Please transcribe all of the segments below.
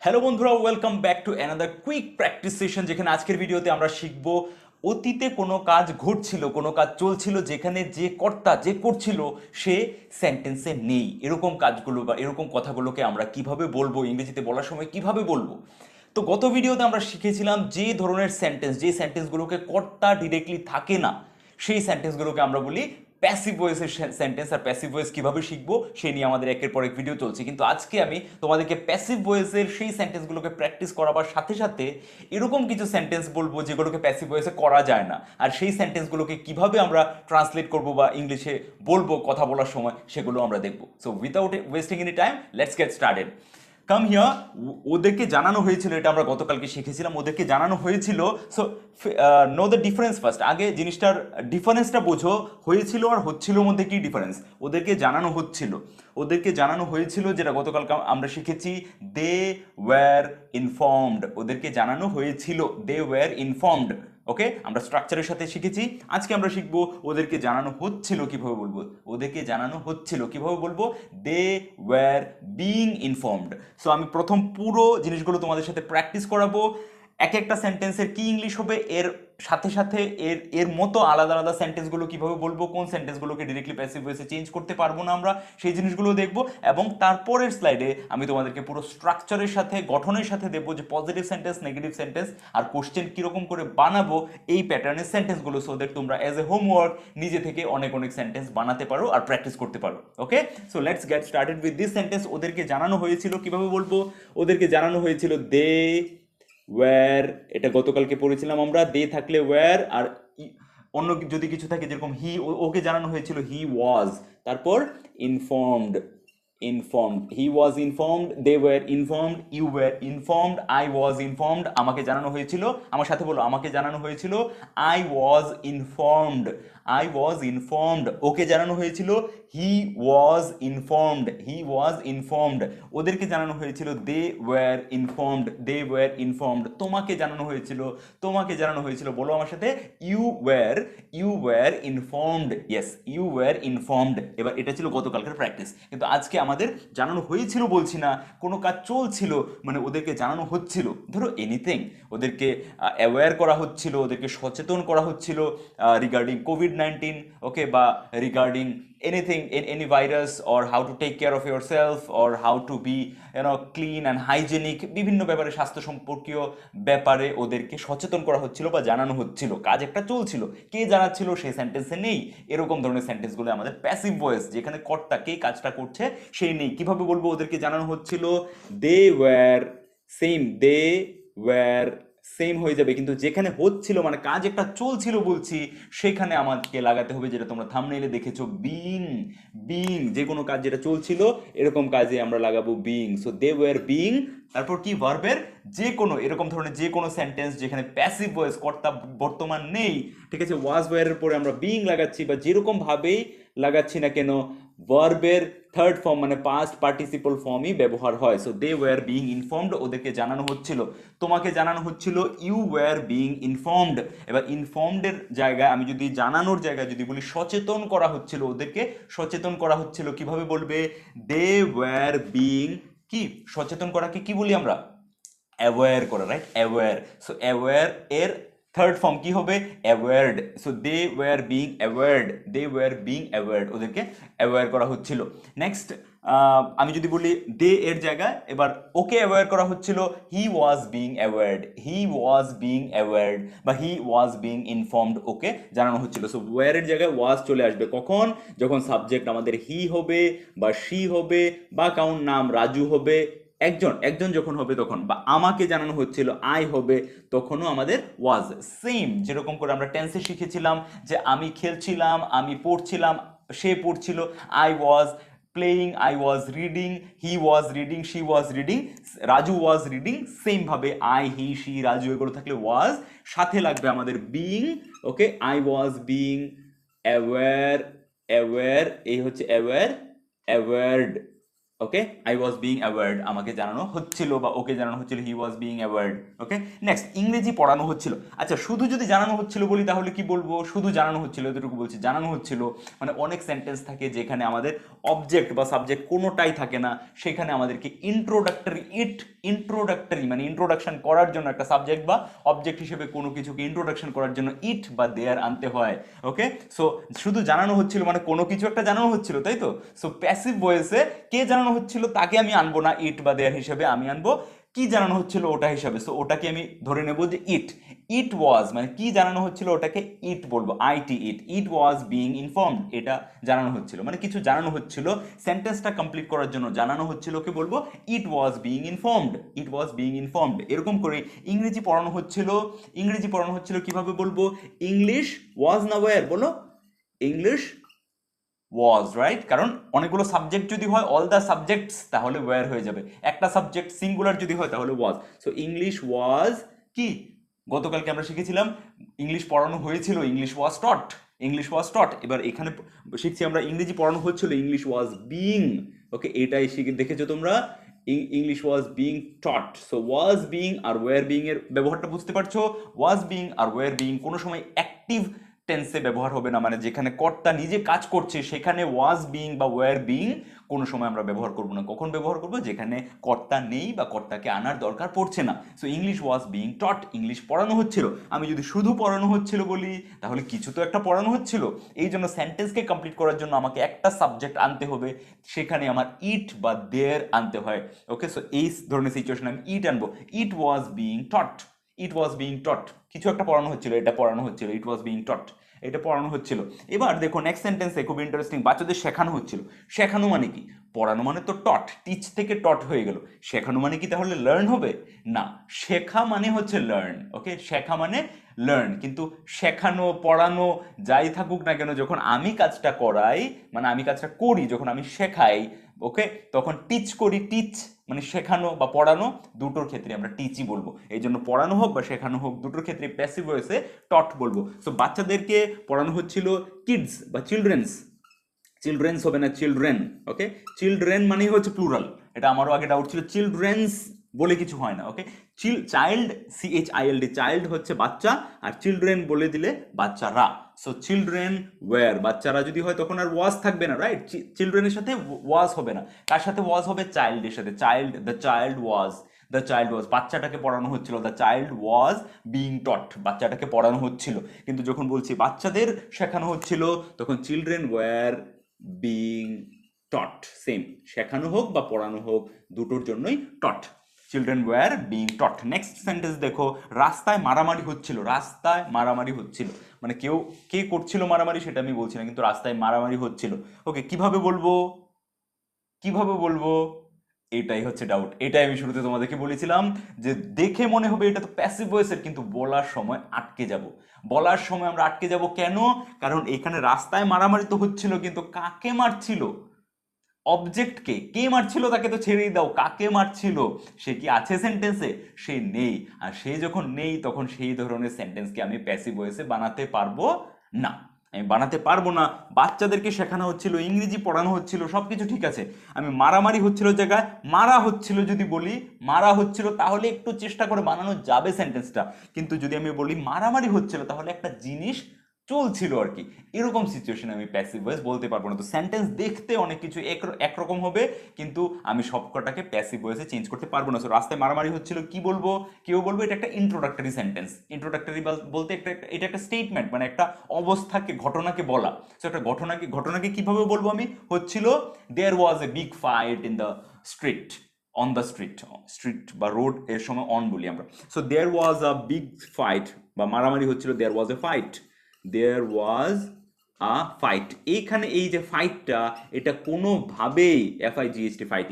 Hello বন্ধুরা, welcome back to another quick practice session, যেখানে আজকের ভিডিওতে আমরা শিখব অতীতে কোনো কাজ ঘটছিল, কোনো কাজ চলছিল, যেখানে যে কর্তা যে করছিল সে সেন্টেন্সে নেই। এরকম কাজগুলো বা এরকম কথাগুলোকে আমরা কিভাবে বলবো, ইংরেজিতে বলার সময় কিভাবে বলবো। তো গত ভিডিওতে আমরা শিখেছিলাম যে ধরনের সেন্টেন্স, যে সেন্টেন্সগুলোকে কর্তা ডিরেক্টলি থাকে না, সেই সেন্টেন্সগুলোকে আমরা বলি প্যাসিভ ভয়েসের সেন্টেন্স। আর প্যাসিভ ভয়েস কীভাবে শিখবো সেই নিয়ে আমাদের একের পর এক ভিডিও চলছে, কিন্তু আজকে আমি তোমাদেরকে প্যাসিভ ভয়েসের সেই সেন্টেন্সগুলোকে প্র্যাকটিস করাবার সাথে সাথে এরকম কিছু সেন্টেন্স বলবো যেগুলোকে প্যাসিভ ভয়েসে করা যায় না, আর সেই সেন্টেন্সগুলোকে কিভাবে আমরা ট্রান্সলেট করবো বা ইংলিশে বলবো কথা বলার সময়, সেগুলো আমরা দেখবো। So without wasting any time, let's get started. Come here. ওদেরকে জানানো হয়েছিল, এটা আমরা গতকালকে শিখেছিলাম, ওদেরকে জানানো হয়েছিল। So know the difference first, আগে জিনিসটার ডিফারেন্সটা বোঝো। হয়েছিল আর হচ্ছিল মধ্যে কি ডিফারেন্স। ওদেরকে জানানো হচ্ছিল, ওদেরকে জানানো হয়েছিল, যেটা গতকালকে আমরা শিখেছি, দে ওয়্যার ইনফর্মড। ওদেরকে জানানো হয়েছিল, দে ওয়্যার ইনফর্মড। ওকে, আমরা স্ট্রাকচারের সাথে শিখেছি। আজকে আমরা শিখবো ওদেরকে জানানো হচ্ছিল কিভাবে বলবো। ওদেরকে জানানো হচ্ছিল কিভাবে বলবো, দে ওয়্যার বিং ইনফর্মড। সো আমি প্রথম পুরো জিনিসগুলো তোমাদের সাথে প্র্যাকটিস করাবো। এক একটা সেন্টেন্সের কি ইংলিশ হবে, এর সাথে সাথে এর এর মতো আলাদা আলাদা সেন্টেন্সগুলো কিভাবে বলবো, কোন সেন্টেন্সগুলোকে ডিরেক্টলি প্যাসিভ ভয়েসে চেঞ্জ করতে পারবো না আমরা, সেই জিনিসগুলো দেখবো। এবং তারপরের স্লাইডে আমি তোমাদেরকে পুরো স্ট্রাকচারের সাথে, গঠনের সাথে দেবো যে পজিটিভ সেন্টেন্স, নেগেটিভ সেন্টেন্স আর কোশ্চেন কীরকম করে বানাবো এই প্যাটার্নের সেন্টেন্সগুলো, সো দ্যাট তোমরা অ্যাজ এ হোমওয়ার্ক নিজে থেকে অনেক অনেক সেন্টেন্স বানাতে পারো আর প্র্যাকটিস করতে পারো। Okay, so let's get started with this sentence. ওদেরকে জানানো হয়েছিল কিভাবে বলবো, ওদেরকে জানানো হয়েছিল দে ওয়্যার। এটা গতকালকে পড়েছিলাম আমরা, দে থাকলে ওয়্যার, আর অন্য যদি কিছু থাকে যেরকম হি, ওকে জানানো হয়েছিল হি ওয়াজ, তারপর informed. Informed, he was informed, they were informed, you were informed, I was informed. আমাকে জানানো হয়েছিল, আমার সাথে বলো, আমাকে জানানো হয়েছিল, I was informed. I was informed. ওকে জানানো হয়েছিল, he was informed, he was informed. ওদেরকে জানানো হয়েছিল, they were informed, they were informed. তোমাকে জানানো হয়েছিল, তোমাকে জানানো হয়েছিল, বলো আমার সাথে, you were informed. Yes, you were informed. এবার এটা ছিল গতকালকার প্র্যাকটিস, কিন্তু আজকে আমাদের জানানো হয়েছিল বলছি না, কোনো কাজ চলছিল, মানে ওদেরকে জানানো হচ্ছিল, ধরো এনিথিং। ওদেরকে অ্যাওয়্যার করা হচ্ছিল, ওদেরকে সচেতন করা হচ্ছিল রিগার্ডিং কোভিড-19, ওকে, বা regarding anything, in any virus, or how to take care of yourself, or how to be clean and hygienic, বিভিন্ন ব্যাপারে, স্বাস্থ্য সম্পর্কীয় ব্যাপারে ওদেরকে সচেতন করা হচ্ছিল বা জানানো হচ্ছিল। কাজ একটা চলছিল, কে জানাচ্ছিল সেই সেন্টেন্সে নেই। এরকম ধরনের সেন্টেন্সগুলো আমাদের প্যাসিভ ভয়েস, যেখানে কর্তা কে কাজটা করছে সেই নেই। কিভাবে বলবো, ওদেরকে জানানো হচ্ছিল, they were same, they were same হয়ে যাবে, কিন্তু যেখানে হচ্ছিল মানে কাজ একটা চলছিল বলছি, সেখানে আমাকে লাগাতে হবে, যেটা তোমরা থাম্বনেইলে দেখেছো, বিং। বিং, যে কোনো কাজ যেটা চলছিল এরকম কাজে আমরা লাগাবো being. So they were being, তারপর কি, ভার্বের যে কোনো, এরকম ধরনের যে কোনো সেন্টেন্স যেখানে প্যাসিভ ভয়েস, কর্তা বর্তমান নেই, ঠিক আছে, ওয়াজ ওয়্যারের পরে আমরা বিং লাগাচ্ছি, বা যেরকম ভাবেই লাগাচ্ছি না কেন, ভার্বের থার্ড ফর্ম মানে পাস্ট পার্টিসিপল ফর্মই ব্যবহার হয়। So they were being informed, ওদেরকে জানানো হচ্ছিল। তোমাকে জানানো হচ্ছিল, ইউ ওয়্যার বিং ইনফর্মড। এবার ইনফর্মডের জায়গায় আমি যদি, জানানোর জায়গায় যদি বলি, সচেতন করা হচ্ছিল, ওদেরকে সচেতন করা হচ্ছিল, কিভাবে বলবে, দে ওয়্যার বিং, কি সচেতন করাকে কি বলি আমরা, অ্যাওয়্যার করা, রাইট, অ্যাওয়্যার। সো অ্যাওয়্যার এর থার্ড ফর্ম কি হবে, award. So they were being award, they were being award, ওদেরকে অ্যাওয়্যার করা হচ্ছিল। নেক্সট, আমি যদি বলি দে এর জায়গায়, এবার ওকে অ্যাওয়্যার করা হচ্ছিল, he was being award, he was being award, বা হি ওয়াজ বিং ইনফর্মড, ওকে জানানো হচ্ছিল। সো ওয়্যারের জায়গায় ওয়াজ চলে আসবে কখন, যখন সাবজেক্ট আমাদের হি হবে, বা শি হবে, বা কাউন নাম রাজু হবে, একজন একজন যখন হবে তখন, বা আমাকে জানানো হচ্ছিল আই হবে, তখনও আমাদের ওয়াজ। সেম যেরকম করে আমরা টেন্সে শিখেছিলাম, যে আমি খেলছিলাম, আমি পড়ছিলাম, সে পড়ছিল, I was playing, I was reading, he was reading, she was reading, Raju was reading. Same ভাবে আই, হি, শি, রাজু এগুলো থাকলে ওয়াজ, সাথে লাগবে আমাদের being. Okay, I was being aware, aware, এই হচ্ছে aware, award. Okay, I was being award, আমাকে জানানো হচ্ছিল বা ওকে জানানো হচ্ছিল, he was being award. Okay, next, ইংরেজি পড়ানো হচ্ছিল। আচ্ছা, শুধু যদি জানানো হচ্ছিল বলি তাহলে কি বলবো? শুধু জানানো হচ্ছিল, এতটুকু বলছি, জানানো হচ্ছিল। মানে অনেক সেন্টেন্স থাকে যেখানে আমাদের অবজেক্ট বা সাবজেক্ট কোনোটাই থাকে না, সেখানে আমাদেরকে ইন্ট্রোডাক্টরি মানে ইন্ট্রোডাকশন করার জন্য একটা সাবজেক্ট বা অবজেক্ট হিসেবে কোনো কিছুকে ইন্ট্রোডাকশন করার জন্য ইট বা দেয়ার আনতে হয়। ওকে, সো শুধু জানানো হচ্ছিল মানে কোনো কিছু একটা জানানো হচ্ছিল, তাই তো? সো প্যাসিভ ভয়েসে কে জানানো হচ্ছিল তাকে আমি আনবো না ইট বা দেয়ার হিসেবে, আমি আনবো কি জানানো হচ্ছিল ওটা হিসাবে। সো ওটাকে আমি ধরে নেব যে ইট। ইট ওয়াজ মানে কি জানানো হচ্ছিল ওটাকে ইট বলবো, IT it. It was being informed, এটা জানানো হচ্ছিল, মানে কিছু জানানো হচ্ছিল, সেন্টেন্সটা কমপ্লিট করার জন্য জানানো হচ্ছিল, কে বলবো? It was being informed, it was being informed. এরকম করে ইংরেজি পড়ানো হচ্ছিল। ইংরেজি পড়ানো হচ্ছিল কিভাবে বলবো? ইংলিশ ওয়াজ না ওয়্যার, বলো। ইংলিশ ওয়াজ, রাইট? কারণ অনেকগুলো সাবজেক্ট যদি হয়, অল দ্য সাবজেক্টস, তাহলে ওয়্যার হয়ে যাবে। একটা সাবজেক্ট সিঙ্গুলার যদি হয় তাহলে ওয়াজ। সো ইংলিশ ওয়াজ কি, গতকালকে আমরা শিখেছিলাম ইংলিশ পড়ানো হয়েছিল, ইংলিশ ওয়াজ টট, ইংলিশ ওয়াজ টট। এবার এখানে শিখছি আমরা ইংরেজি পড়ানো হচ্ছিল, ইংলিশ ওয়াজ বিং। ওকে, এটাই শিখে দেখেছো তোমরা, English was being taught. So was being আর ওয়্যার বিং এর ব্যবহারটা বুঝতে পারছো? ওয়াজ বিং আর ওয়্যার বিং কোনো সময় অ্যাক্টিভ টেন্সে ব্যবহার হবে না, মানে যেখানে কর্তা নিজে কাজ করছে সেখানে ওয়াজ বিং বা ওয়্যার বিং কোনো সময় আমরা ব্যবহার করব না। কখন ব্যবহার করব? যেখানে কর্তা নেই বা কর্তাকে আনার দরকার পড়ছে না। So English was being taught, English পড়ানো হচ্ছিল। আমি যদি শুধু পড়ানো হচ্ছিল বলি তাহলে কিছু তো একটা পড়ানো হচ্ছিল, এই জন্য সেন্টেন্সকে কমপ্লিট করার জন্য আমাকে একটা সাবজেক্ট আনতে হবে, সেখানে আমার ইট বা দেয়ার আনতে হয়। ওকে, সো এই ধরনের সিচুয়েশন আমি ইট আনবো, ইট was being taught, it was being টট। কিছু একটা পড়ানো হচ্ছিল, এটা পড়ানো হচ্ছিল, ইট ওয়াজ বিং টট, এটা পড়ানো হচ্ছিল। এবার দেখো নেক্সট সেন্টেন্সে খুব ইন্টারেস্টিং, বাচ্চাদের শেখানো হচ্ছিল। শেখানো মানে কি? পড়ানো মানে তো টট, টিচ থেকে টট হয়ে গেল। শেখানো মানে কি তাহলে লার্ন হবে? না, শেখা মানে হচ্ছে লার্ন। ওকে, শেখা মানে লার্ন। কিন্তু শেখানো, পড়ানো যাই থাকুক না কেন, যখন আমি কাজটা করাই, মানে আমি কাজটা করি, যখন আমি শেখাই, ওকে, তখন টিচ করি। টিচ মানে শেখানো বা পড়ানো, দুটোর ক্ষেত্রে আমরা টিচই বলবো। এই জন্য পড়ানো হোক বা শেখানো হোক, দুটোর ক্ষেত্রে প্যাসিভ ভয়েসে টট বলবো। সো বাচ্চাদেরকে পড়ানো হচ্ছিল কিডস বা চিলড্রেন্স, চিলড্রেন্স হবে না, চিলড্রেন। ওকে, চিলড্রেন মানেই হচ্ছে প্লুরাল, এটা আমারও আগে ডাউট ছিল, চিলড্রেন্স বলে কিছু হয় না। ওকে, চাইল্ড, CHILD, চাইল্ড হচ্ছে বাচ্চা, আর চিলড্রেন বলে দিলে বাচ্চারা। সো চিলড্রেন ওয়্যার, বাচ্চারা যদি হয় তখন আর ওয়াজ থাকবে না, রাইট? চিলড্রেনের সাথে ওয়াজ হবে না, কার সাথে ওয়াজ হবে? চাইল্ডের সাথে। Child, the child was, the child was, বাচ্চাটাকে পড়ানো হচ্ছিল, দ্য চাইল্ড ওয়াজ বিং টট, বাচ্চাটাকে পড়ানো হচ্ছিল। কিন্তু যখন বলছি বাচ্চাদের শেখানো হচ্ছিল, তখন children were being taught. Same, শেখানো হোক বা পড়ানো হোক, দুটোর জন্যই taught, children were being taught. Next sentence দেখো, রাস্তায় মারামারি হচ্ছিল। রাস্তায় মারামারি হচ্ছিল মানে কে করছিল মারামারি সেটা আমি বলছি না, কিন্তু রাস্তায় মারামারি হচ্ছিল। ওকে, কিভাবে বলবো? কিভাবে বলবো? এটাই হচ্ছে ডাউট। এটাই আমি শুরুতে তোমাদেরকে বলেছিলাম যে দেখে মনে হবে এটা তো প্যাসিভ ভয়েসের, কিন্তু বলার সময় আটকে যাব। বলার সময় আমরা আটকে যাব কেন? কারণ এখানে রাস্তায় মারামারি তো হচ্ছিল, কিন্তু কাকে মারছিল? অবজেক্টকে। কে মারছিল তাকে তো ছেড়েই দাও, কাকে মারছিল? সে কি আছে সেন্টেন্সে? সে নেই। আর সে যখন নেই তখন সেই ধরনের সেন্টেন্সকে আমি প্যাসিভ ভয়েসে বানাতে পারবো না, আমি বানাতে পারবো না। বাচ্চাদেরকে শেখানো হচ্ছিল, ইংরেজি পড়ানো হচ্ছিল, সবকিছু ঠিক আছে। আমি মারামারি হচ্ছিল জায়গায় মারা হচ্ছিল যদি বলি, মারা হচ্ছিল, তাহলে একটু চেষ্টা করে বানানো যাবে সেন্টেন্সটা। কিন্তু যদি আমি বলি মারামারি হচ্ছিল, তাহলে একটা জিনিস চলছিল আর কি, এরকম সিচুয়েশনে আমি প্যাসিভ ভয়েস বলতে পারবো না। তো সেন্টেন্স দেখতে অনেক কিছু একরকম হবে, কিন্তু আমি সবকটাকে প্যাসিভ ভয়েসে চেঞ্জ করতে পারবো না। সো রাস্তায় মারামারি হচ্ছিল, কি বলবো? কেউ বলবো এটা একটা ইন্ট্রোডাক্টরি সেন্টেন্স। ইন্ট্রোডাক্টরি বলতে এটা একটা স্টেটমেন্ট, মানে একটা অবস্থাকে, ঘটনাকে বলা। সো একটা ঘটনাকে কিভাবে বলবো আমি? হচ্ছিল, there was a big fight in the street, on the street, street বা রোড এর সময় অন বলি আমরা। So there was a big fight, বা মারামারি হচ্ছিল, there was a fight, there was a fight. এইখানে এই যে ফাইটটা, এটা কোনোভাবেই FIGHT ফাইট,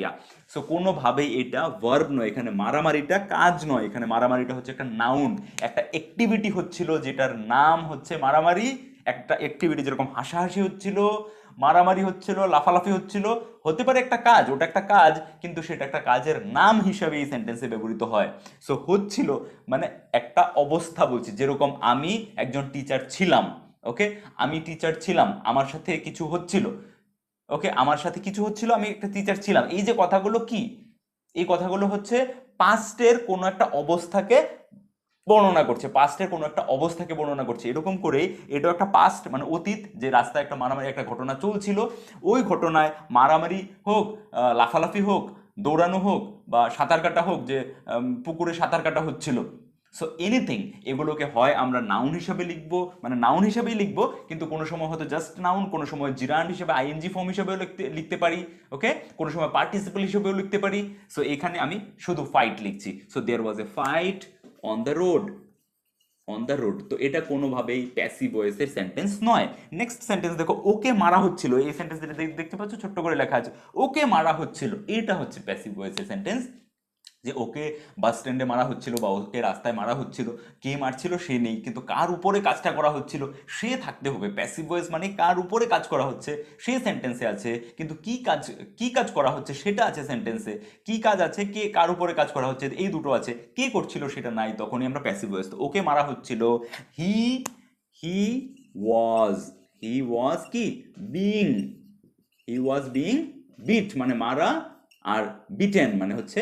সো কোনোভাবেই এটা ভার্ব নয়, এখানে মারামারিটা কাজ নয়, এখানে মারামারিটা হচ্ছে একটা নাউন, একটা অ্যাক্টিভিটি হচ্ছিল যেটার নাম হচ্ছে মারামারি। একটা অ্যাক্টিভিটি, যেরকম হাসাহাসি হচ্ছিল, মারামারি হচ্ছিল, লাফালাফি হচ্ছিল, হতে পারে একটা কাজ, ওটা একটা কাজ, কিন্তু সেটা একটা কাজের নাম হিসাবে এই সেন্টেন্সে ব্যবহৃত হয়। সো হচ্ছিল মানে একটা অবস্থা বলছি, যেরকম আমি একজন টিচার ছিলাম। ওকে, আমি টিচার ছিলাম, আমার সাথে কিছু হচ্ছিল, ওকে, আমার সাথে কিছু হচ্ছিল, আমি একটা টিচার ছিলাম। এই যে কথাগুলো কি, এই কথাগুলো হচ্ছে পাস্টের কোনো একটা অবস্থাকে বর্ণনা করছে, পাস্টের কোনো একটা অবস্থাকে বর্ণনা করছে। এরকম করে এটাও একটা পাস্ট, মানে অতীত, যে রাস্তায় একটা মারামারি একটা ঘটনা চলছিল, ওই ঘটনায় মারামারি হোক, লাফালাফি হোক, দৌড়ানো হোক, বা সাঁতার কাটা হোক, যে পুকুরে সাঁতার কাটা হচ্ছিল। সো এনিথিং, এগুলোকে হয় আমরা নাউন হিসাবে লিখবো, মানে নাউন হিসাবেই লিখবো, কিন্তু কোনো সময় হয়তো জাস্ট নাউন, কোনো সময় জিরান্ড হিসেবে আইএনজি ফর্ম হিসেবেও লিখতে পারি, ওকে, কোনো সময় পার্টিসিপল হিসেবেও লিখতে পারি। সো এখানে আমি শুধু ফাইট লিখছি। So there was a fight on the road, on the road. তো এটা কোনোভাবেই প্যাসিভ ভয়েসের সেন্টেন্স নয়। নেক্সট সেন্টেন্স দেখো, ওকে মারা হচ্ছিল। এই সেন্টেন্স যেটা দেখতে পাচ্ছ ছোট্ট করে লেখা আছে, ওকে মারা হচ্ছিল, এটা হচ্ছে প্যাসিভ ভয়েসের সেন্টেন্স। যে ওকে বাস স্ট্যান্ডে মারা হচ্ছিল বা ওকে রাস্তায় মারা হচ্ছিল, কে মারছিল সে নেই, কিন্তু কার উপরে কাজটা করা হচ্ছিল সে থাকতে হবে। প্যাসিভ ভয়েস মানে কার উপরে কাজ করা হচ্ছে সে সেন্টেন্সে আছে, কিন্তু কি কাজ করা হচ্ছে সেটা আছে সেন্টেন্সে। কি কাজ আছে, কে কার উপরে কাজ করা হচ্ছে এই দুটো আছে, কে করছিল সেটা নাই, তখনই আমরা প্যাসিভ ভয়েস। তো ওকে মারা হচ্ছিল, হি হি ওয়াজ, হি ওয়াজ কি being, he was being beat মানে মারা, আর বিটেন মানে হচ্ছে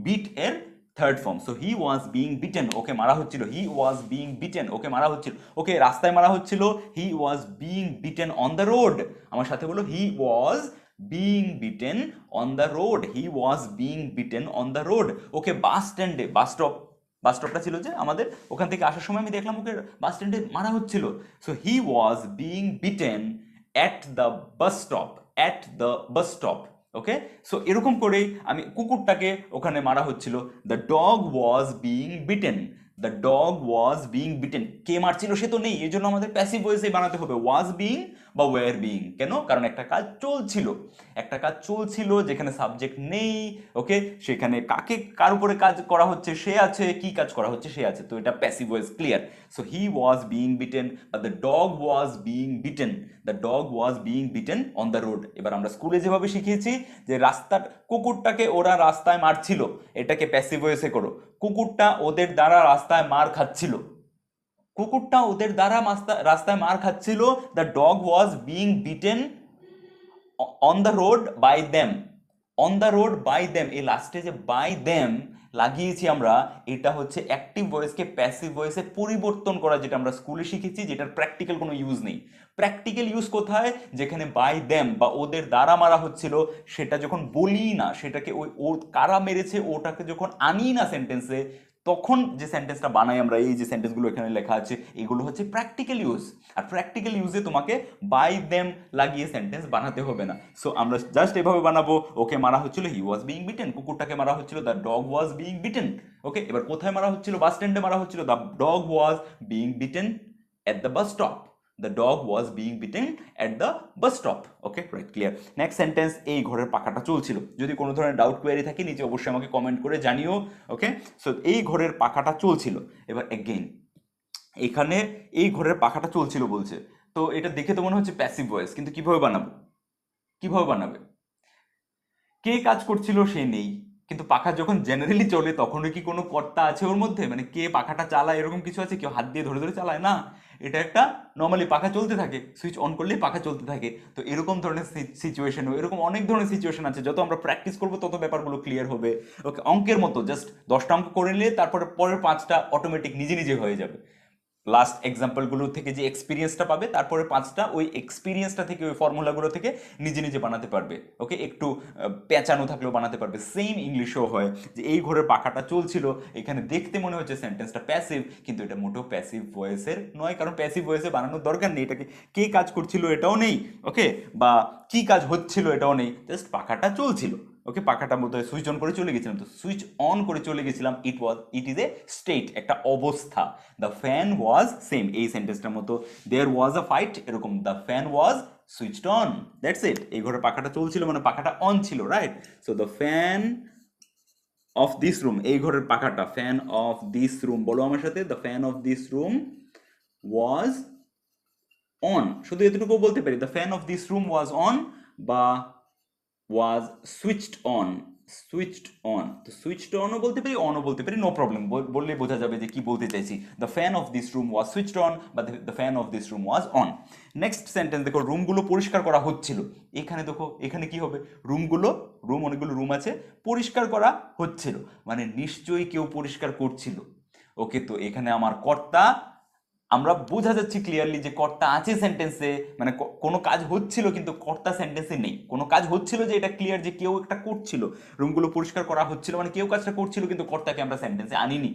বিট এর third form. So he was being beaten, ওকে মারা হচ্ছিল, হি ওয়াজ বিং বিটেন, ওকে মারা হচ্ছিল, ওকে রাস্তায় মারা হচ্ছিল, he was being beaten on the road. আমার সাথে বলো, he was being beaten on the road, he was being beaten on the road. ওকে বাস স্ট্যান্ডে, বাস স্টপটা ছিল যে আমাদের, ওখান থেকে আসার সময় আমি দেখলাম ওকে বাস স্ট্যান্ডে মারা হচ্ছিল। So he was being beaten at the bus stop, at the bus stop. Okay, so এরকম করেই আমি কুকুরটাকে ওখানে মারা হচ্ছিল, the dog was being beaten, the dog was being beaten. কে মারছিল সে তো নেই, এই জন্য আমাদের প্যাসিভ ভয়েসে বানাতে হবে ওয়াজ বিং বা ওয়্যার বিং। কেন? কারণ একটা কাজ চলছিল, একটা কাজ চলছিল যেখানে সাবজেক্ট নেই, ওকে, সেখানে কার উপরে কাজ করা হচ্ছে সে আছে, কি কাজ করা হচ্ছে সে আছে, তো এটা passive voice. Clear? So he was being beaten বা the dog was being beaten, the dog was being beaten on the road. এবার আমরা স্কুলে যেভাবে শিখিয়েছি যে কুকুরটাকে ওরা রাস্তায় মারছিল, এটাকে প্যাসিভ ভয়েসে করো, কুকুরটা ওদের দ্বারা রাস্তায় মার খাচ্ছিল, কুকুরটা ওদের দ্বারা রাস্তায় মার খাচ্ছিল, the dog was being beaten on the road by them, on the road by them. এই লাস্টে যে বাই দেম লাগিয়েছি আমরা, এটা হচ্ছে অ্যাক্টিভ ভয়েসকে প্যাসিভ ভয়েসে পরিবর্তন করা, যেটা আমরা স্কুলে শিখেছি, যেটার প্র্যাকটিক্যাল কোনো ইউজ নেই। প্র্যাকটিক্যাল ইউজ কোথায়? যেখানে বাই দেম বা ওদের দ্বারা মারা হচ্ছিল, সেটা যখন বলি না, সেটাকে ও কারা মেরেছে ওটাকে যখন আনি না সেন্টেন্সে, তখন যে সেন্টেন্সটা বানাই আমরা, এই যে সেন্টেন্সগুলো এখানে লেখা আছে, এগুলো হচ্ছে প্র্যাকটিক্যাল ইউজ। আর প্র্যাকটিক্যাল ইউজে তোমাকে বাই দেম লাগিয়ে সেন্টেন্স বানাতে হবে না। সো আমরা জাস্ট এভাবে বানাবো, ওকে মারা হচ্ছিল, হি ওয়াজ বিং বিটেন, কুকুরটাকে মারা হচ্ছিল, the dog was being beaten. Okay, এবার কোথায় মারা হচ্ছিল? বাস স্ট্যান্ডে মারা হচ্ছিল, the dog was being beaten at the bus stop, the dog was being beaten at the bus stop. Okay, right, clear. Next sentence, এই ঘরের পাখাটা চলছিল। যদি কোনো ধরনের ডাউট কোয়ারি থাকে নিচে অবশ্যই আমাকে কমেন্ট করে জানিও। ওকে, সো এই ঘরের পাখাটা চলছিল। এবার এগেইন এখানে এই ঘরের পাখাটা চলছিল বলছে, তো এটা দেখে তো মনে হচ্ছে প্যাসিভ ভয়েস, কিন্তু কিভাবে বানাবো? কিভাবে বানাবে? কে কাজ করছিল সে নেই, কিন্তু পাখা যখন জেনারেলি চলে তখনও কি কোনো কর্তা আছে ওর মধ্যে? মানে কে পাখাটা চালায় এরকম কিছু আছে? কেউ হাত দিয়ে ধরে ধরে চালায় না, এটা একটা নর্মালি পাখা চলতে থাকে, সুইচ অন করলেই পাখা চলতে থাকে। তো এরকম ধরনের সিচুয়েশন, এরকম অনেক ধরনের সিচুয়েশন আছে, যত আমরা প্র্যাকটিস করবো তত ব্যাপারগুলো ক্লিয়ার হবে। ওকে, অঙ্কের মতো জাস্ট 10টা অঙ্ক করে নিলে তারপরে পরের 5টা অটোমেটিক নিজে নিজে হয়ে যাবে। লাস্ট এক্সাম্পলগুলো থেকে যে এক্সপিরিয়েন্সটা পাবে, তারপরে 5টা ওই এক্সপিরিয়েন্সটা থেকে, ওই ফর্মুলাগুলো থেকে নিজে নিজে বানাতে পারবে। ওকে, একটু পেঁচানো থাকলেও বানাতে পারবে। সেম ইংলিশও হয়, যে এই ঘরের পাখাটা চলছিল, এখানে দেখতে মনে হচ্ছে সেন্টেন্সটা প্যাসিভ, কিন্তু এটা মোটেও প্যাসিভ ভয়েসের নয়, কারণ প্যাসিভ ভয়েসে বানানোর দরকার নেই। এটাকে কে কাজ করছিল এটাও নেই, ওকে, বা কি কাজ হচ্ছিল এটাও নেই, জাস্ট পাখাটা চলছিল। ওকে, পাখাটা মতো সুইচ অন করে চলে গেছিলাম, তো সুইচ অন করে চলে গেছিলাম, ইট ইজ এ স্টেট, একটা অবস্থা। দ্য ফ্যান ওয়াজ, সেম এই সেন্টেন্সটার মতো, দেয়ার ওয়াজ আ ফাইট, এরকম the fan was switched on, that's it. এই ঘরে পাখাটা চলছিল মানে পাখাটা অন ছিল, right? So the fan of this room, এই ঘরের পাখাটা, ফ্যান অফ দিস রুম, বলো আমার সাথে, the fan of this room was on. শুধু এতটুকু বলতে পারি, the fan of this room was on বা was switched on, switched on, তো সুইচড অনও বলতে পারি, অনও বলতে পারি, নো প্রবলেম, বললে বোঝা যাবে যে কি বলতে চাইছি। The fan of this room was switched on বা the fan of this room was on. Next sentence দেখো, রুমগুলো পরিষ্কার করা হচ্ছিল। এখানে দেখো, এখানে কি হবে, রুম অনেকগুলো রুম আছে, পরিষ্কার করা হচ্ছিল, মানে নিশ্চয়ই কেউ পরিষ্কার করছিল। ওকে, তো এখানে আমার কর্তা, আমরা বোঝা যাচ্ছে ক্লিয়ারলি যে কর্তা আছে সেন্টেন্সে, মানে কোনো কাজ হচ্ছিল কিন্তু কর্তা সেন্টেন্সে নেই। কোনো কাজ হচ্ছিল যে এটা ক্লিয়ার যে কেউ একটা করছিল, রুমগুলো পরিষ্কার করা হচ্ছিল মানে কেউ কাজটা করছিল, কিন্তু কর্তাকে আমরা সেন্টেন্সে আনিনি।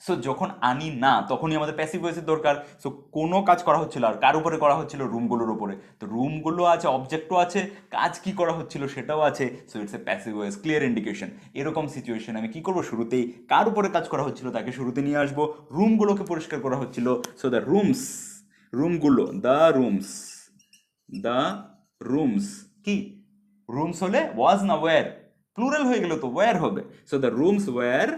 সো যখন আনি না তখনই আমাদের প্যাসিভ ভয়েসের দরকার। সো কোনো কাজ করা হচ্ছিল, আর কার উপরে করা হচ্ছিল, রুমগুলোর উপরে। তো রুমগুলো আছে, অবজেক্টও আছে, কাজ কি করা হচ্ছিল সেটাও আছে। So it's a passive voice, clear indication. এরকম সিচুয়েশন আমি কি করব, শুরুতেই কার উপরে কাজ করা হচ্ছিল তাকে শুরুতে নিয়ে আসবো, রুমগুলোকে পরিষ্কার করা হচ্ছিল। সো দ্য রুমস, রুমগুলো, দ্য রুমস কি, রুমস হলে ওয়াজ না ওয়্যার, প্লুরাল হয়ে গেল তো ওয়্যার হবে। So the rooms were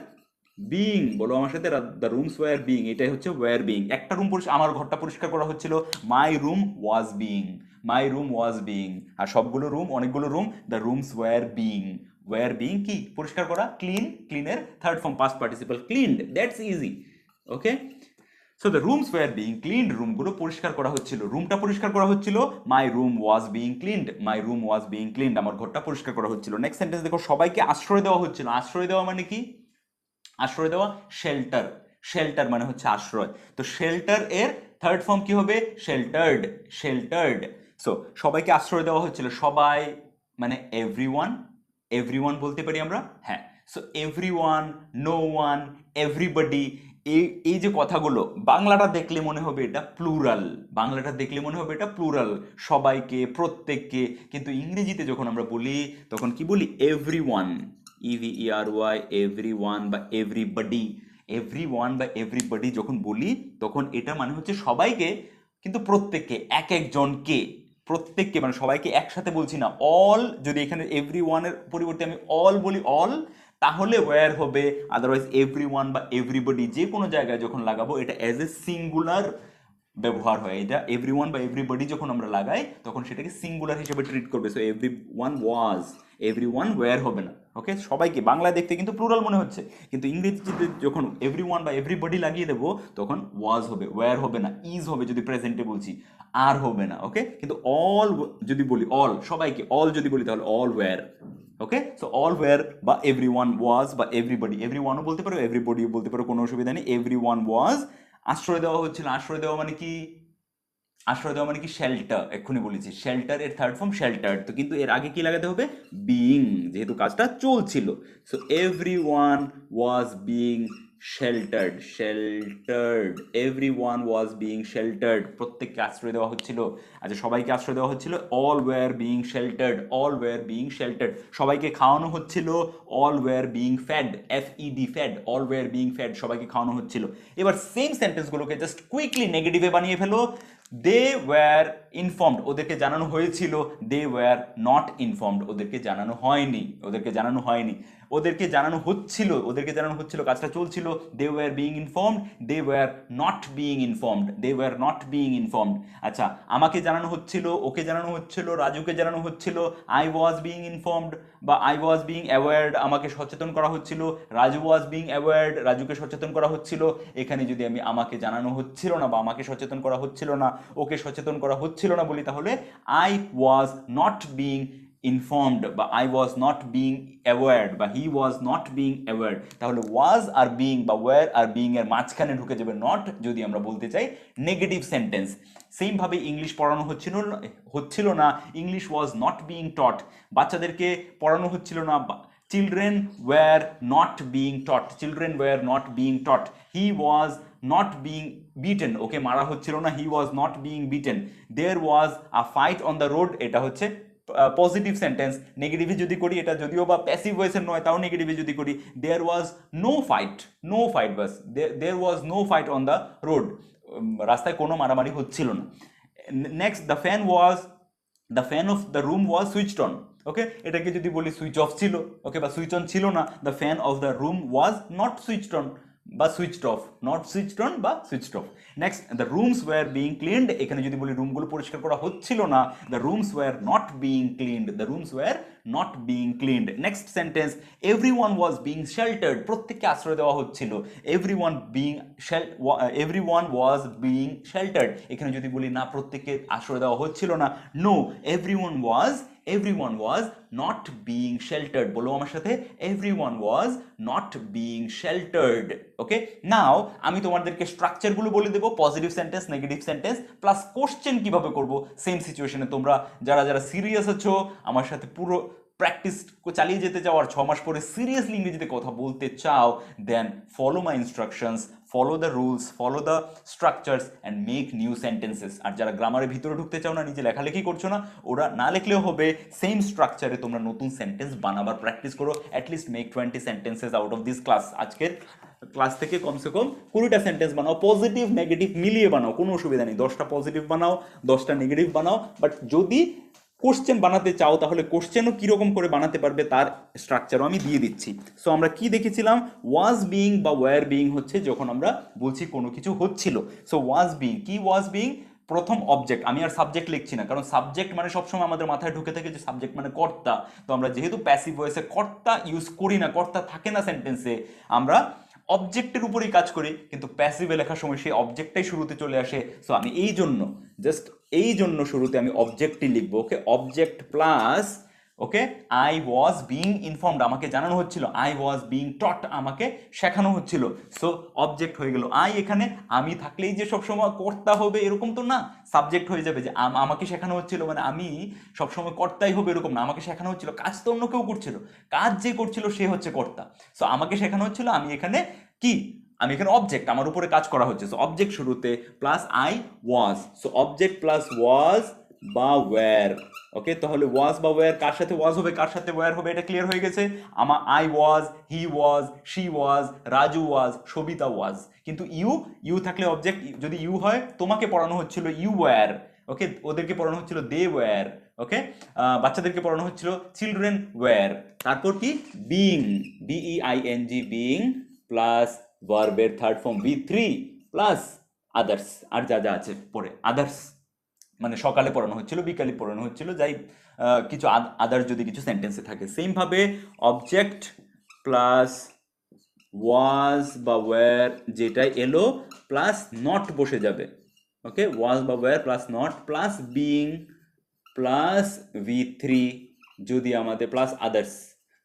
being, বলো আমার সাথে, দ্য রুমস ওয়্যার বিং, এটাই হচ্ছে ওয়্যার বিং। একটা রুম আমার ঘরটা পরিষ্কার করা হচ্ছিল, my room was being, my room was being. আর সবগুলো রুম, অনেকগুলো room, the rooms were being, were being কি, পরিষ্কার করা, ক্লিন, ক্লিনের third form past participle cleaned, that's easy. Okay, so the rooms were being cleaned, রুমগুলো পরিষ্কার করা হচ্ছিল, রুমটা পরিষ্কার করা হচ্ছিল, my room was being cleaned, my room was being cleaned, আমার ঘরটা পরিষ্কার করা হচ্ছিল। নেক্সট সেন্টেন্স দেখো, সবাইকে আশ্রয় দেওয়া হচ্ছিল। আশ্রয় দেওয়া মানে কি, আশ্রয় দেওয়া, শেল্টার, শেল্টার মানে হচ্ছে আশ্রয়। তো শেল্টার এর থার্ড ফর্ম কি হবে, শেল্টার্ড, শেল্টার্ড। সো সবাইকে আশ্রয় দেওয়া হচ্ছিল, সবাই মানে এভরিওয়ান, এভরিওয়ান বলতে পারি আমরা, হ্যাঁ। So everyone, no one, everybody, এই এই যে কথাগুলো, বাংলাটা দেখলে মনে হবে এটা প্লুরাল, বাংলাটা দেখলে মনে হবে এটা প্লুরাল, সবাইকে, প্রত্যেককে। কিন্তু ইংরেজিতে যখন আমরা বলি তখন কি বলি, এভরিওয়ান, EVERY, এভরিওয়ান বা এভরিবডি, এভরিওয়ান বা এভরিবডি যখন বলি তখন এটা মানে হচ্ছে সবাইকে, কিন্তু প্রত্যেককে, এক একজনকে, প্রত্যেককে, মানে সবাইকে একসাথে বলছি না। অল, যদি এখানে এভরি ওয়ানের পরিবর্তে আমি অল বলি, অল, তাহলে ওয়্যার হবে। আদারওয়াইজ এভরি ওয়ান বা এভরিবডি যে কোনো জায়গায় যখন লাগাবো এটা অ্যাজ এ সিঙ্গুলার ব্যবহার হয়। এটা এভরি ওয়ান বা এভরিবডি যখন আমরা লাগাই তখন সেটাকে সিঙ্গুলার হিসেবে ট্রিট করবে। So every one was, every one were হবে না। ওকে, সবাইকে, বাংলায় দেখতে কিন্তু প্লুরাল মনে হচ্ছে, কিন্তু ইংরেজিতে যখন এভরি ওয়ান বা এভরিবডি লাগিয়ে দেবো তখন ওয়াজ হবে, ওয়্যার হবে না, ইজ হবে যদি প্রেজেন্টে বলছি, আর হবে না। ওকে, কিন্তু অল যদি বলি, অল, সবাইকে অল যদি বলি তাহলে অল ওয়্যার। ওকে, সো অল ওয়্যার বা এভরি ওয়ান ওয়াজ বা এভরিবডি, এভরি ওয়ানও বলতে পারো, এভরিবডিও বলতে পারো, কোনো অসুবিধা নেই। এভরি ওয়ান ওয়াজ, আশ্রয় দেওয়া হচ্ছিল, আশ্রয় দেওয়া মানে কি, আশ্রয় দেওয়া মানে কি, শেল্টার, এক্ষুনি বলেছি শেল্টার এর থার্ড ফর্ম শেল্টার্ড। তো কিন্তু এর আগে কি লাগাতে হবে, বিইং, যেহেতু কাজটা চলছিল। So everyone was being sheltered, sheltered, everyone was being sheltered, প্রত্যেককে আশ্রয় দেওয়া হচ্ছিল। আচ্ছা, সবাইকে আশ্রয় দেওয়া হচ্ছিল, all were being sheltered, all were being sheltered, সবাইকে খাওয়ানো হচ্ছিল, all were being fed, FED, fed, all were being fed, সবাইকে খাওয়ানো হচ্ছিল। এবার সেম সেন্টেন্সগুলোকে জাস্ট কুইকলি নেগেটিভে বানিয়ে ফেলো। দে ওয়্যার ইনফর্মড, ওদেরকে জানানো হয়েছিল, দে ওয়্যার নট ইনফর্মড, ওদেরকে জানানো হয়নি, ওদেরকে জানানো হয়নি। ওদেরকে জানানো হচ্ছিল, ওদেরকে জানানো হচ্ছিল, কাজটা চলছিল, they were being informed, they were not being informed, they were not being informed. আচ্ছা, আমাকে জানানো হচ্ছিল, ওকে জানানো হচ্ছিল, রাজুকে জানানো হচ্ছিল, আই ওয়াজ বিইং ইনফর্মড বা আই ওয়াজ বিইং অ্যাওয়ার্ড, আমাকে সচেতন করা হচ্ছিল, রাজু ওয়াজ বিইং অ্যাওয়ার্ড, রাজুকে সচেতন করা হচ্ছিল। এখানে যদি আমি আমাকে জানানো হচ্ছিল না বা আমাকে সচেতন করা হচ্ছিল না, ওকে সচেতন করা হচ্ছিল না বলি, তাহলে I was not being informed বা I was not being award বা he was not being award, তাহলে ওয়াজ আর বিইং বা ওয়্যার আর বিইং এর মাঝখানে ঢুকে যাবে নট, যদি আমরা বলতে চাই নেগেটিভ সেন্টেন্স। সেমভাবে ইংলিশ পড়ানো হচ্ছিল না, English was not being taught, বাচ্চাদেরকে পড়ানো হচ্ছিল না, children were not being taught, children were not being taught, he was not being beaten, ওকে মারা হচ্ছিল না, he was not being beaten, there was a fight on the road, এটা হচ্ছে পজিটিভ সেন্টেন্স। নেগেটিভে যদি করি, এটা যদিও বা প্যাসিভ ভয়েসের নয়, তাও নেগেটিভে যদি করি, there was no fight, no fight, বাস there was no fight on the road, রাস্তায় কোনো মারামারি হচ্ছিল না। Next, the fan of the room was switched on. Okay, এটাকে যদি বলি সুইচ অফ ছিল, ওকে, বা সুইচ অন ছিল না, the fan of the room was not switched on বা switched off, not switched on বা switched off. Next, the rooms were being cleaned, এখানে যদি বলি রুমগুলো পরিষ্কার করা হচ্ছিল না, the rooms were not being cleaned, the rooms were not being cleaned. Next sentence, everyone was being sheltered. প্রত্যেককে আশ্রয় দেওয়া হচ্ছিল। everyone was being sheltered. এখানে যদি বলি না প্রত্যেককে আশ্রয় দেওয়া হচ্ছিল না, no, everyone was not being sheltered. বলো আমার সাথে, everyone was not being sheltered. ওকে, নাও আমি তোমাদেরকে স্ট্রাকচারগুলো বলে দেবো, positive sentence, negative sentence plus question কিভাবে করব সেম সিচুয়েশনে। তোমরা যারা যারা সিরিয়াস আছো আমার সাথে পুরো প্র্যাকটিস চালিয়ে যেতে চাও আর 6 মাস পরে সিরিয়াসলি ইংরেজিতে কথা বলতে চাও, then follow my instructions, follow the rules, follow the structures and make new sentences. আর যারা গ্রামারের ভিতরে ঢুকতে চাও না, নিজে লেখালেখি করছো না, ওরা না লেখলেও হবে, সেম স্ট্রাকচারে তোমরা নতুন সেন্টেন্স বানাবার প্র্যাকটিস করো। At least make 20 sentences out of this class. আজকের ক্লাস থেকে কমসে কম 20টা সেন্টেন্স বানাও, পজিটিভ নেগেটিভ মিলিয়ে বানাও, কোনো অসুবিধা নেই। 10টা পজিটিভ বানাও, 10টা নেগেটিভ বানাও, বাট যদি কোশ্চেন বানাতে চাও তাহলে কোশ্চেনও কীরকম করে বানাতে পারবে তার স্ট্রাকচারও আমি দিয়ে দিচ্ছি। সো আমরা কি দেখেছিলাম, ওয়াজ বিং বা ওয়্যার বিং হচ্ছে যখন আমরা বলছি কোনো কিছু হচ্ছিল। সো ওয়াজ বিং কি, ওয়াজ বিং প্রথম অবজেক্ট, আমি আর সাবজেক্ট লিখছি না, কারণ সাবজেক্ট মানে সবসময় আমাদের মাথায় ঢুকে থাকে যে সাবজেক্ট মানে কর্তা। তো আমরা যেহেতু প্যাসিভ ভয়েসে কর্তা ইউজ করি না, কর্তা থাকে না সেন্টেন্সে, আমরা অবজেক্টের উপরেই কাজ করি, কিন্তু প্যাসিভে লেখার সময় সেই অবজেক্টটাই শুরুতে চলে আসে। সো আমি এই জন্য শুরুতে আমি অবজেক্টই লিখবো। Okay, object plus, okay, I was being informed, আমাকে জানানো হচ্ছিল, আই ওয়াজ বিং টট, আমাকে শেখানো হচ্ছিল। সো অবজেক্ট হয়ে গেল আই। এখানে আমি থাকলেই যে সবসময় কর্তা হবে এরকম তো না, সাবজেক্ট হয়ে যাবে যে আমাকে শেখানো হচ্ছিল, মানে আমি সবসময় কর্তাই হবে এরকম না, আমাকে শেখানো হচ্ছিল, কাজ তো অন্য কেউ করছিল, কাজ যে করছিল সে হচ্ছে কর্তা। সো আমাকে শেখানো হচ্ছিল, আমি এখানে কি, আমি এখানে অবজেক্ট, আমার উপরে কাজ করা হচ্ছে। সো অবজেক্ট শুরুতে plus I was, so object plus was বা ওয়্যার। ওকে, তাহলে ওয়াজ বা ওয়্যার কার সাথে ওয়াজ হবে কার সাথে ওয়্যার হবে এটা ক্লিয়ার হয়ে গেছে। আমার I was, he was, she was, Raju was, Sabita was. কিন্তু ইউ থাকলে অবজেক্ট, যদি ইউ হয়, তোমাকে পড়ানো হচ্ছিল ইউ ওয়্যার, ওকে, ওদেরকে পড়ানো হচ্ছিল দে ওয়্যার, ওকে, বাচ্চাদেরকে পড়ানো হচ্ছিল চিলড্রেন ওয়্যার। তারপর কি, বিং, BEING, বিং প্লাস ভার্বের third form V3 plus others, আর যা যা আছে পরে আদার্স, মানে সকালে পড়ানো হচ্ছিল, বিকালে পড়ানো হচ্ছিল, যাই কিছু আদার্স যদি কিছু সেন্টেন্সে থাকে। সেম ভাবে অবজেক্ট প্লাস ওয়াজ বা ওয়্যার যেটাই এলো প্লাস নট বসে যাবে। ওকে, ওয়াজ বা were plus not plus being plus V3 যদি আমাদের, প্লাস আদার্স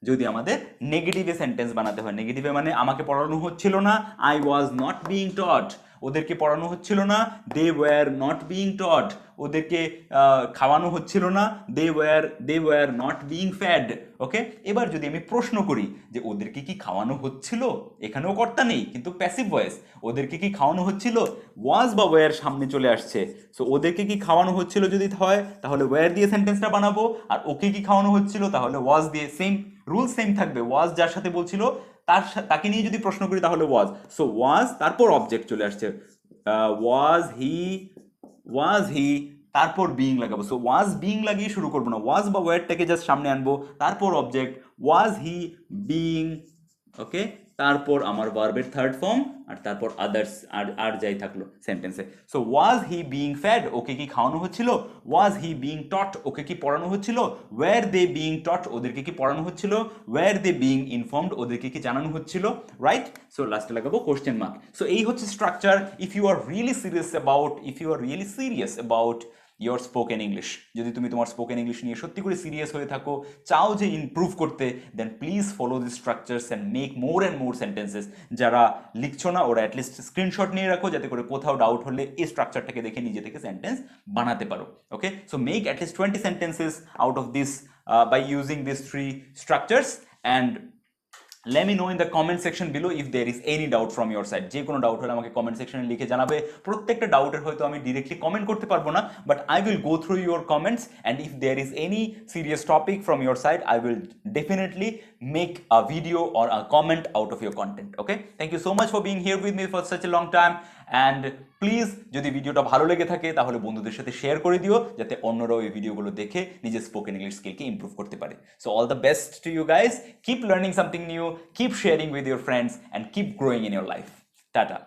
যদি আমাদের নেগেটিভে সেন্টেন্স বানাতে হয়। নেগেটিভে মানে আমাকে পড়ানো হচ্ছিল না, I was not being taught, ওদেরকে পড়ানো হচ্ছিল না, they were not being taught, ওদেরকে খাওয়ানো হচ্ছিল না, they were not being fed. Okay, এবার যদি আমি প্রশ্ন করি যে ওদেরকে কি খাওয়ানো হচ্ছিল, এখানেও কর্তা নেই কিন্তু প্যাসিভ ভয়েস, ওদেরকে কি খাওয়ানো হচ্ছিল, ওয়াজ বা ওয়্যার সামনে চলে আসছে। সো ওদেরকে কি খাওয়ানো হচ্ছিল যদি হয় তাহলে ওয়্যার দিয়ে সেন্টেন্সটা বানাবো, আর ওকে কি খাওয়ানো হচ্ছিল তাহলে ওয়াজ দিয়ে। সেম রুল সেম থাকবে, ওয়াজ যার সাথে বলছিল তাকে নিয়ে যদি প্রশ্ন করি তাহলে ওয়াজ। সো ওয়াজ, তারপর অবজেক্ট চলে আসছে, ওয়াজ হি, তারপর বিং লাগাবো। সো ওয়াজ বিং লাগিয়ে শুরু করবো না, ওয়াজ বা ওয়্যারটাকে জাস্ট সামনে আনবো, তারপর অবজেক্ট, ওয়াজ হি বিং, ওকে, তারপর আমার ভার্বের থার্ড ফর্ম, আর তারপর আদার্স, আর যাই থাকলো সেন্টেন্সে। So was he being fed, ওকে কি খাওয়ানো হচ্ছিল, ওয়াজ হি বিং টট, ওকে কি পড়ানো হচ্ছিল, ওয়্যার দে বিং টট, ওদেরকে কি পড়ানো হচ্ছিল, ওয়্যার দে বিং ইনফর্মড, ওদেরকে কি জানানো হচ্ছিল, রাইট। সো লাস্টে লাগাবো কোশ্চেন মার্ক। সো এই হচ্ছে structure. If you are really serious about your spoken English, যদি তুমি তোমার স্পোকেন ইংলিশ নিয়ে সত্যি করে সিরিয়াস হয়ে থাকো, চাও যে ইমপ্রুভ করতে, then please follow this structures and make more and more sentences. যারা লিখছো না ওরা অ্যাটলিস্ট স্ক্রিনশট নিয়ে রাখো, যাতে করে কোথাও ডাউট হলে এই স্ট্রাকচারটাকে দেখে নিজে থেকে সেন্টেন্স বানাতে পারো। Okay, so make at least 20 sentences out of this by using this 3 structures, and let me know in the comment section below if there is any doubt from your side. যে কোনো doubt হলে আমাকে comment সেকশনে লিখে জানাবে। প্রত্যেকটা ডাউটের হয়তো আমি ডিরেক্টলি কমেন্ট করতে পারবো না, but I will go through your comments, and if there is any serious topic from your side I will definitely make a video or a comment out of your content. Okay, thank you so much for being here with me for such a long time, and please যদি ভিডিওটা ভালো লেগে থাকে তাহলে বন্ধুদের সাথে share করে দিও, যাতে অন্যরাও এই ভিডিওগুলো দেখে নিজের স্পোকেন ইংলিশ স্কিলকে ইমপ্রুভ করতে পারে। So all the best to you guys, keep learning something new, keep sharing with your friends, and keep growing in your life. Tata.